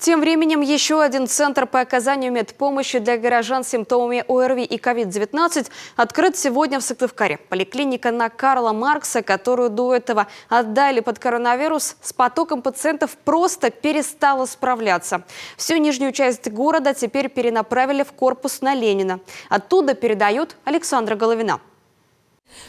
Тем временем еще один центр по оказанию медпомощи для горожан с симптомами ОРВИ и COVID-19 открыт сегодня в Сыктывкаре. Поликлиника на Карла Маркса, которую до этого отдали под коронавирус, с потоком пациентов просто перестала справляться. Всю нижнюю часть города теперь перенаправили в корпус на Ленина. Оттуда передает Александра Головина.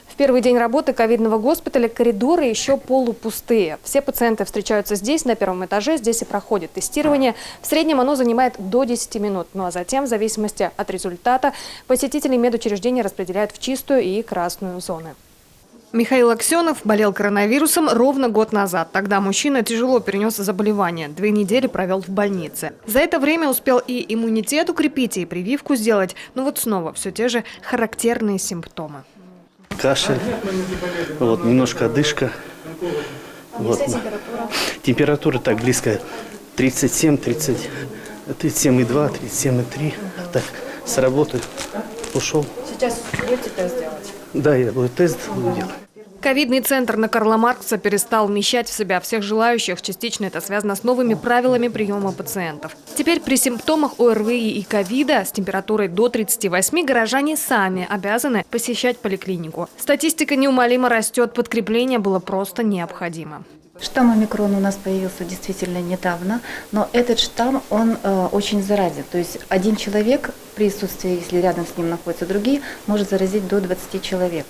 В первый день работы ковидного госпиталя коридоры еще полупустые. Все пациенты встречаются здесь, на первом этаже, здесь и проходит тестирование. В среднем оно занимает до 10 минут. Ну а затем, в зависимости от результата, посетителей медучреждения распределяют в чистую и красную зоны. Михаил Аксенов болел коронавирусом ровно год назад. Тогда мужчина тяжело перенес заболевание. 2 недели провел в больнице. За это время успел и иммунитет укрепить, и прививку сделать. Но вот снова все те же характерные симптомы. Кашель, вот, немножко одышка. Вот. Температура так близко 37,2, 37,3. Так, с работы ушел. Сейчас будете тест делать? Да, я буду тест делать. Ковидный центр на Карла Маркса перестал вмещать в себя всех желающих. Частично это связано с новыми правилами приема пациентов. Теперь при симптомах ОРВИ и ковида с температурой до 38 горожане сами обязаны посещать поликлинику. Статистика неумолимо растет, подкрепление было просто необходимо. Штамм омикрон у нас появился действительно недавно, но этот штамм, он очень заразен. То есть один человек при присутствии, если рядом с ним находятся другие, может заразить до 20 человек.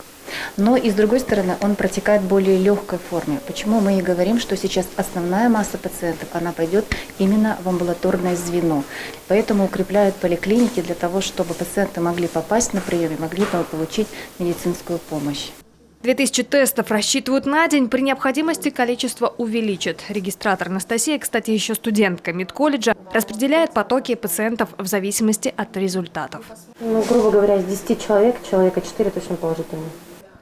Но и с другой стороны, он протекает в более легкой форме. Почему мы и говорим, что сейчас основная масса пациентов, она пойдет именно в амбулаторное звено. Поэтому укрепляют поликлиники для того, чтобы пациенты могли попасть на прием и могли получить медицинскую помощь. 2000 тестов рассчитывают на день. При необходимости количество увеличат. Регистратор Анастасия, кстати, еще студентка медколледжа, распределяет потоки пациентов в зависимости от результатов. Ну, грубо говоря, из 10 человека 4 точно положительные.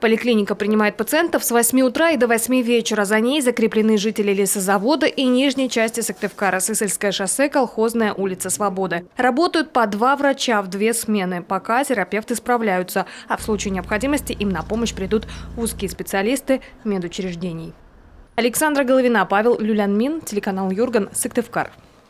Поликлиника принимает пациентов с 8 утра и до 8 вечера. За ней закреплены жители лесозавода и нижней части Сыктывкара, Сысольское шоссе, Колхозная, улица Свободы. Работают по 2 врача в 2 смены. Пока терапевты справляются, а в случае необходимости им на помощь придут узкие специалисты медучреждений. Александра Головина, Павел Люлянмин, телеканал Юрган, Сыктывкар.